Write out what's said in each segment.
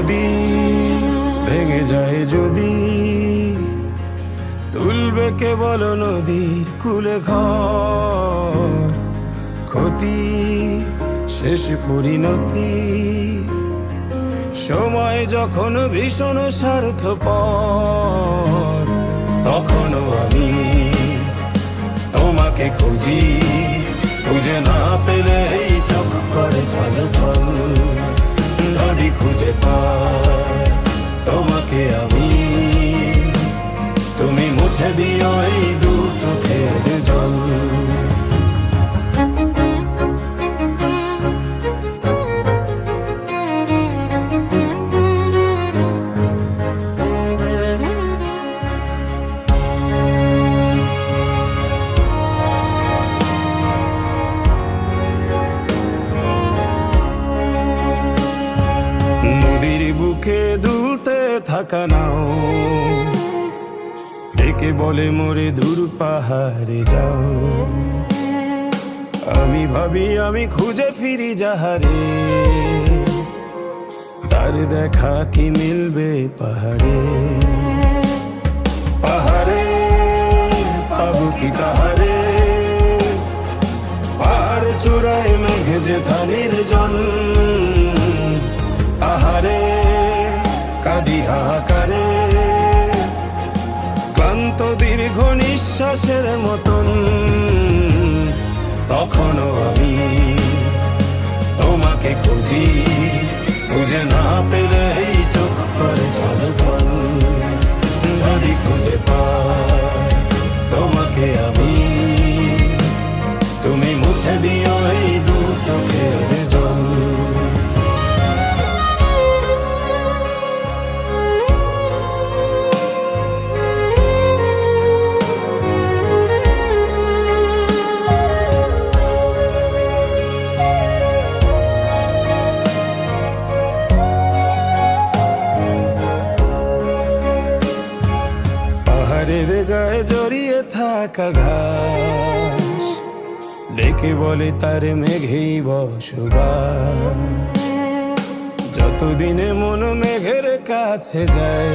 নদী ভেঙে যায় যদি, তুলবে কেবল নদীর কূলে ঘর। ক্ষতি শেষ পরিণতি, সময় যখন ভীষণ স্বার্থপর, তখনও আমি তোমাকে খুঁজি। খুঁজে না পেলে এই চোখ করে ছল ছল, যদি খুঁজে পাই তোমাকে আমি, তুমি মুছে দিও এই দু চোখের জল। নদীর বুকে দুলতে থাকা নাও, ডেকে বলে মোরে দূর পাহাড়ে যাও। আমি ভাবি আমি খুঁজে ফিরি যাহারে, তার দেখা কি মিলবে পাহাড়ে। পাহাড়ে পাবো কি তাহারে, পাহাড় চূড়ায় মেঘে যে ধানির জন। আহারে কাঁদি হাহাকারে, ক্লান্ত দীর্ঘ নিঃশ্বাসের মতন, তখনও আমি তোমাকে খুঁজি। খুঁজে না পেলে এই চোখ করে ছল ছল, যদি খুঁজে পাই তোমাকে আমি, তুমি মুছে দিও এই দু চোখের জল। পাহাড়ের গায়ে জড়িয়ে থাকা ঘাস, ডেকে বলে তার মেঘেই বসবাস। যতদিনে মন মেঘের কাছে যায়,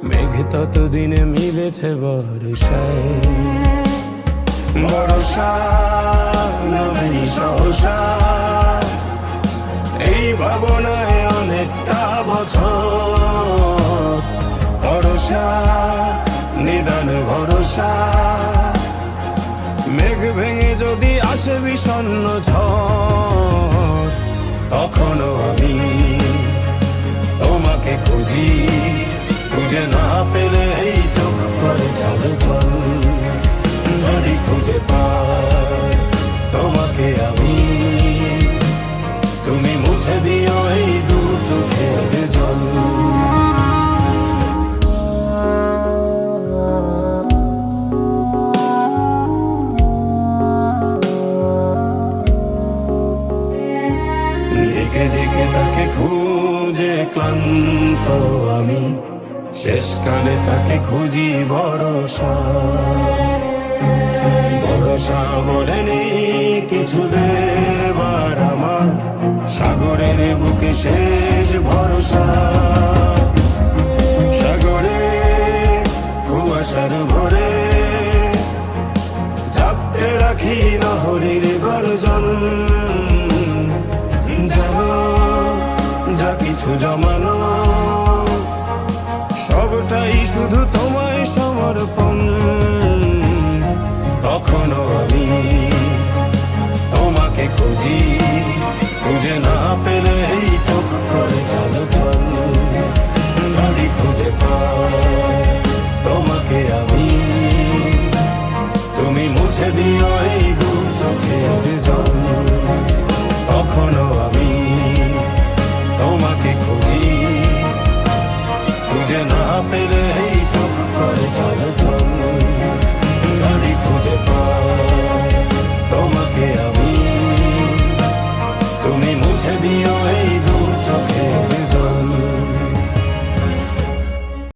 মেঘ ততদিনে মিলেছে বর্ষায়। বর্ষা নামেনি সহসা, এই ভাবনায় অনেকটা বছর। ভরসা নিদান ভরসা, মেঘ ভেঙে যদি আসে বিষণ্ণ ঝড়, তখনও আমি তোমাকে খুঁজি। খুঁজে না পেলে এই চোখ করে ছল ছল, যদি খুঁজে পাই তোমাকে আমি, তুমি মুছে দিও এই দু চোখের জল। দেখে দেখে তাকে খুঁজে ক্লান্ত আমি, শেষকালে তাকে খুঁজি ভরসা। ভরসা বলে নেই কিছু দেবার আমার, সাগরের বুকে শেষ ভরসা। সাগরে কুয়াশার ভরে, চাপতে রাখি লহরীর গর্জন। জানো যা কিছু জমানো, সবটাই শুধু তোমায় সমর্পণ। তখনও আমি তোমাকে খুঁজি। খুঁজে না পেলে এই চোখ করে ছল ছল, যদি খুঁজে পাই তোমাকে আমি, তুমি মুছে দিও এই দু চোখের জল। তখনও আমি তোমাকে খুঁজি। খুঁজে না পেলে এই চোখ করে ছল ছল, যদি খুঁজে পাই তোমাকে আমি, তুমি মুছে দিও এই দু চোখের